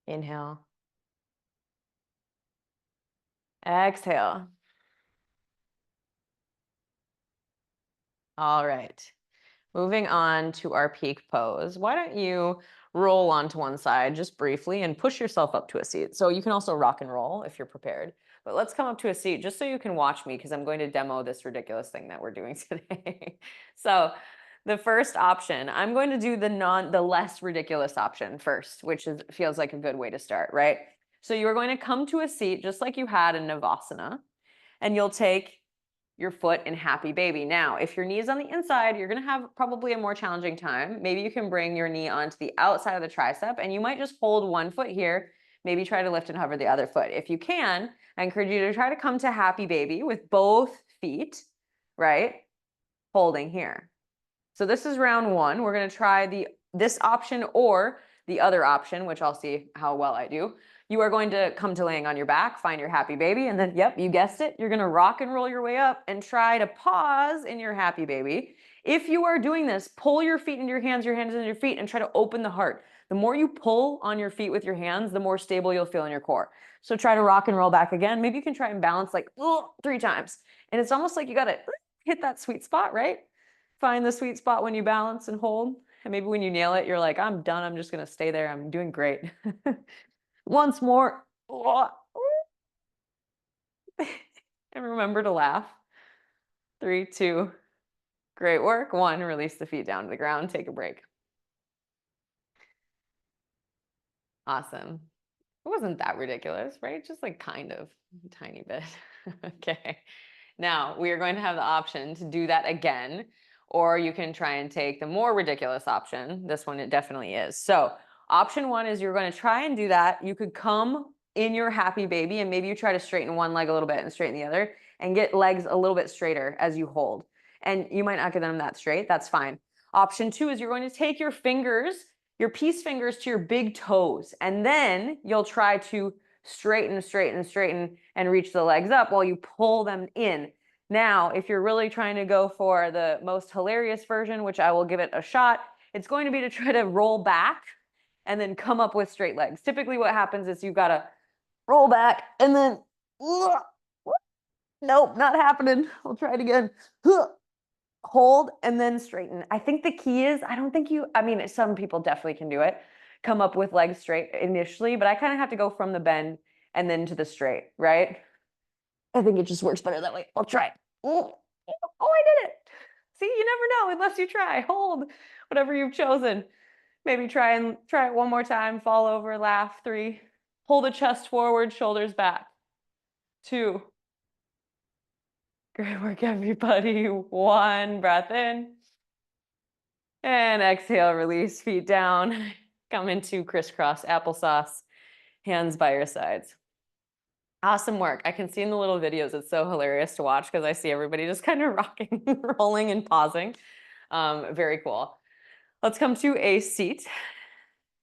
Inhale. Exhale. All right. Moving on to our peak pose. Why don't you roll onto one side just briefly and push yourself up to a seat? So you can also rock and roll if you're prepared. But let's come up to a seat just so you can watch me because I'm going to demo this ridiculous thing that we're doing today. So the first option, I'm going to do the less ridiculous option first, which feels like a good way to start, right? So you're going to come to a seat just like you had in Navasana, and you'll take your foot in happy baby. Now, if your knee is on the inside, you're going to have probably a more challenging time. Maybe you can bring your knee onto the outside of the tricep and you might just hold one foot here. Maybe try to lift and hover the other foot. If you can, I encourage you to try to come to happy baby with both feet, right? Holding here. So this is round 1. We're going to try this option or the other option, which I'll see how well I do. You are going to come to laying on your back, find your happy baby, and then, yep, you guessed it, you're going to rock and roll your way up and try to pause in your happy baby. If you are doing this, pull your feet into your hands into your feet, and try to open the heart. The more you pull on your feet with your hands, the more stable you'll feel in your core. So try to rock and roll back again. Maybe you can try and balance like 3 times. And it's almost like you got to hit that sweet spot, right? Find the sweet spot when you balance and hold. And maybe when you nail it, you're like, I'm done. I'm just going to stay there. I'm doing great. Once more. And remember to laugh. 3, 2. Great work. 1, release the feet down to the ground. Take a break. Awesome. It wasn't that ridiculous, right? Just like kind of a tiny bit. Okay. Now we are going to have the option to do that again, or you can try and take the more ridiculous option. This one, it definitely is. So option 1 is you're going to try and do that. You could come in your happy baby and maybe you try to straighten one leg a little bit and straighten the other and get legs a little bit straighter as you hold. And you might not get them that straight. That's fine. Option 2 is you're going to take your fingers, your peace fingers to your big toes, and then you'll try to straighten and reach the legs up while you pull them in. Now, if you're really trying to go for the most hilarious version, which I will give it a shot, it's going to be to try to roll back and then come up with straight legs. Typically what happens is you've got to roll back and then, nope, not happening. I'll try it again. Hold and then straighten. I think the key is, I don't think I mean, some people definitely can do it, come up with legs straight initially, but I kind of have to go from the bend and then to the straight, right? I think it just works better that way. I'll try. Oh, I did it. See, you never know unless you try. Hold whatever you've chosen. Maybe try it one more time. Fall over, laugh. 3. Hold the chest forward, shoulders back. 2. Great work, everybody. 1. Breath in. And exhale, release, feet down. Come into crisscross applesauce, hands by your sides. Awesome work. I can see in the little videos, it's so hilarious to watch because I see everybody just kind of rocking, rolling, and pausing. Very cool. Let's come to a seat.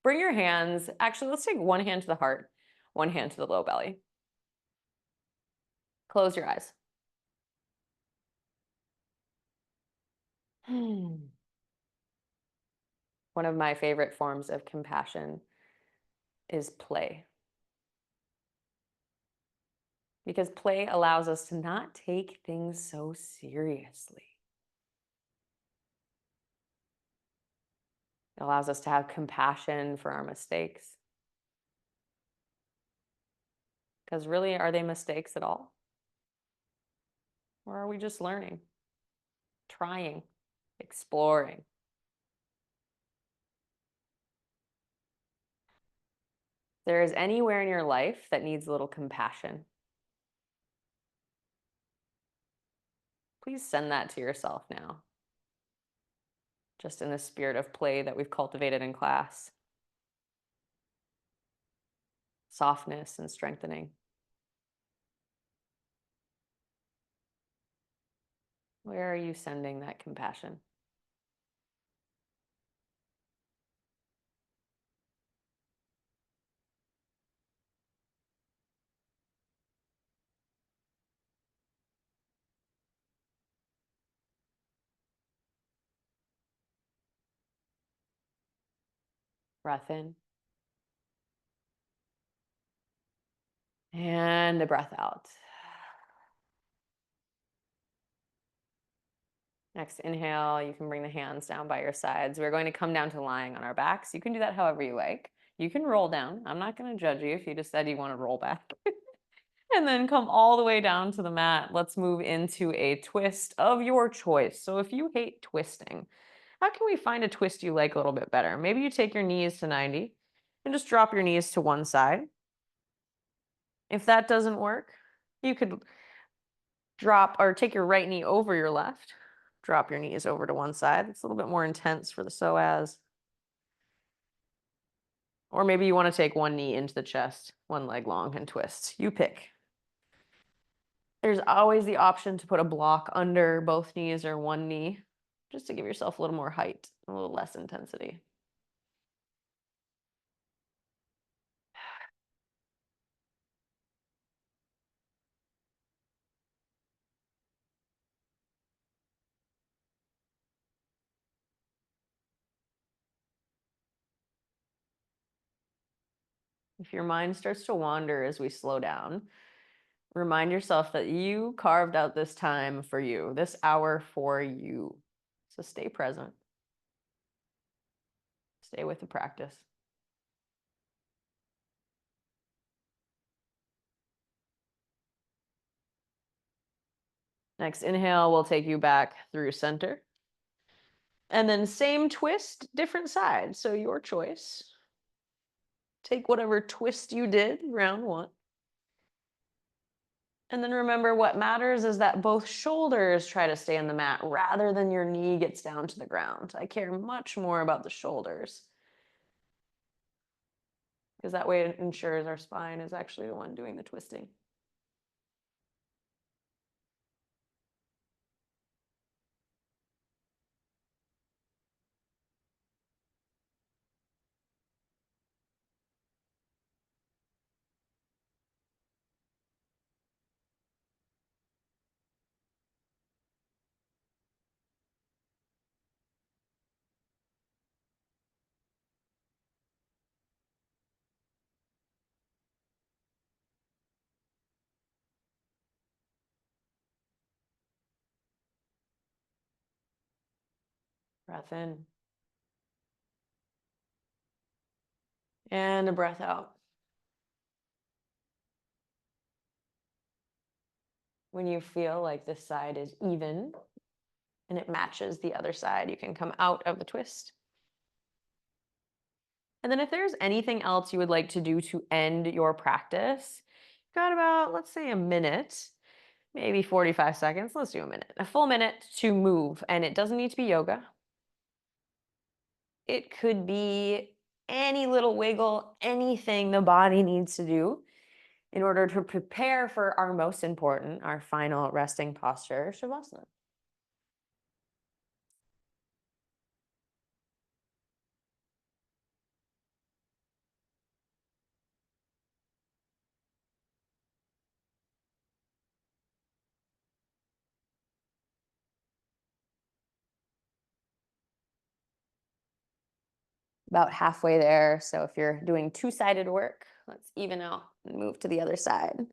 Bring your hands, actually, let's take one hand to the heart, one hand to the low belly. Close your eyes. One of my favorite forms of compassion is play. Because play allows us to not take things so seriously. It allows us to have compassion for our mistakes. Because really, are they mistakes at all? Or are we just learning, trying, exploring? If there is anywhere in your life that needs a little compassion, please send that to yourself now. Just in the spirit of play that we've cultivated in class. Softness and strengthening. Where are you sending that compassion? Breath in. And the breath out. Next inhale, you can bring the hands down by your sides. We're going to come down to lying on our backs. You can do that however you like. You can roll down. I'm not going to judge you if you decide you want to roll back. And then come all the way down to the mat. Let's move into a twist of your choice. So if you hate twisting, how can we find a twist you like a little bit better? Maybe you take your knees to 90 and just drop your knees to one side. If that doesn't work, you could drop or take your right knee over your left. Drop your knees over to one side. It's a little bit more intense for the psoas. Or maybe you want to take one knee into the chest, one leg long, and twist. You pick. There's always the option to put a block under both knees or one knee, just to give yourself a little more height, a little less intensity. If your mind starts to wander as we slow down, remind yourself that you carved out this time for you, this hour for you. So stay present. Stay with the practice. Next inhale will take you back through center. And then same twist, different side. So your choice. Take whatever twist you did, round 1. And then remember, what matters is that both shoulders try to stay on the mat rather than your knee gets down to the ground. I care much more about the shoulders, because that way it ensures our spine is actually the one doing the twisting. Breath in. And a breath out. When you feel like this side is even and it matches the other side, you can come out of the twist. And then if there's anything else you would like to do to end your practice, got about, let's say, a minute, maybe 45 seconds. Let's do a minute, a full minute to move. And it doesn't need to be yoga. It could be any little wiggle, anything the body needs to do in order to prepare for our most important, our final resting posture, Shavasana. About halfway there. So if you're doing two-sided work, let's even out and move to the other side.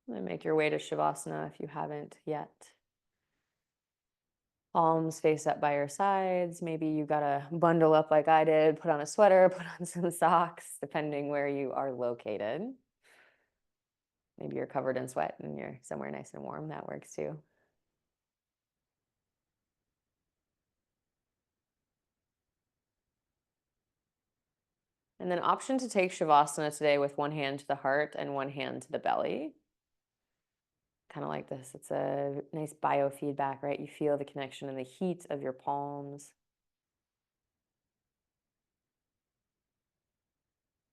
And then make your way to Shavasana if you haven't yet. Palms face up by your sides. Maybe you gotta bundle up like I did, put on a sweater, put on some socks, depending where you are located. Maybe you're covered in sweat and you're somewhere nice and warm. That works too. And then option to take Shavasana today with one hand to the heart and one hand to the belly. Kind of like this. It's a nice biofeedback, right? You feel the connection and the heat of your palms.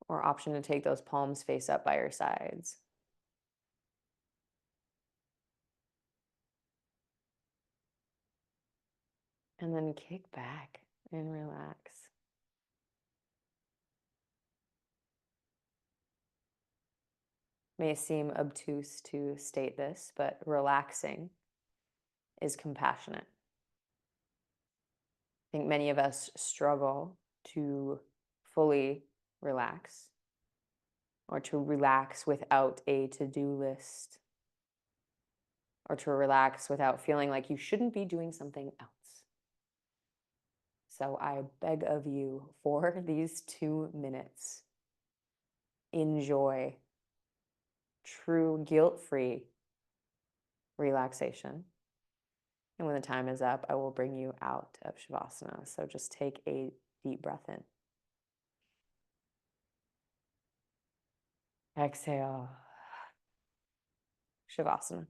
Or option to take those palms face up by your sides. And then kick back and relax. May seem obtuse to state this, but relaxing is compassionate. I think many of us struggle to fully relax or to relax without a to-do list or to relax without feeling like you shouldn't be doing something else. So I beg of you for these 2 minutes, enjoy true guilt-free relaxation. And when the time is up, I will bring you out of Shavasana. So just take a deep breath in. Exhale. Shavasana.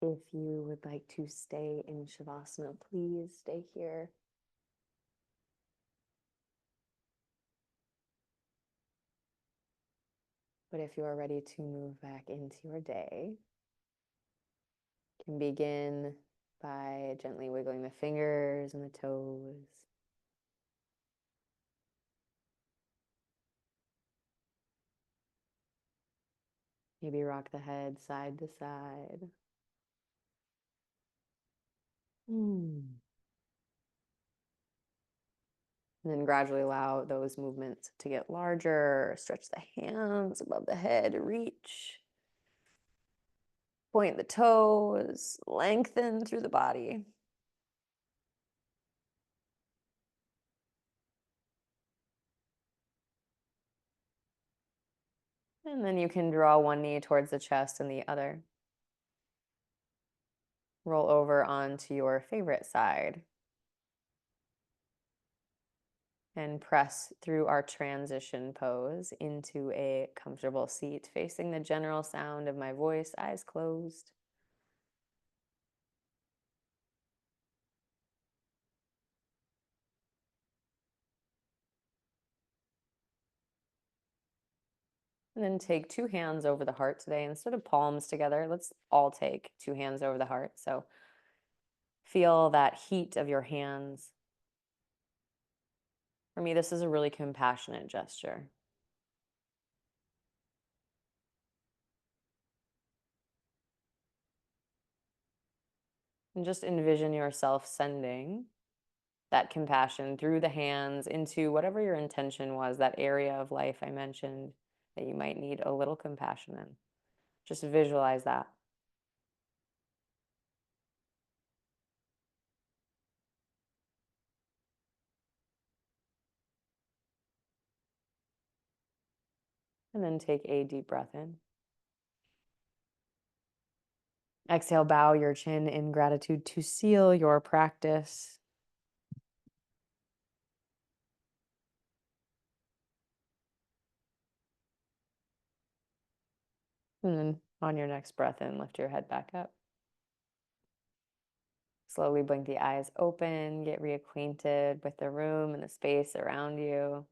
If you would like to stay in Shavasana, please stay here. But if you are ready to move back into your day, you can begin by gently wiggling the fingers and the toes. Maybe rock the head side to side. And then gradually allow those movements to get larger. Stretch the hands above the head, reach. Point the toes, lengthen through the body. And then you can draw one knee towards the chest and the other. Roll over onto your favorite side. And press through our transition pose into a comfortable seat, facing the general sound of my voice, eyes closed. And then take two hands over the heart today. Instead of palms together, let's all take two hands over the heart. So feel that heat of your hands. For me, this is a really compassionate gesture. And just envision yourself sending that compassion through the hands into whatever your intention was, that area of life I mentioned that you might need a little compassion in. Just visualize that. And then take a deep breath in. Exhale, bow your chin in gratitude to seal your practice. And then on your next breath in, lift your head back up. Slowly blink the eyes open, get reacquainted with the room and the space around you.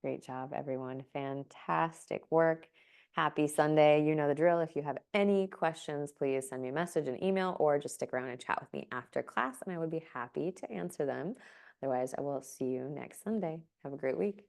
Great job, everyone. Fantastic work. Happy Sunday. You know the drill. If you have any questions, please send me a message, an email, or just stick around and chat with me after class, and I would be happy to answer them. Otherwise, I will see you next Sunday. Have a great week.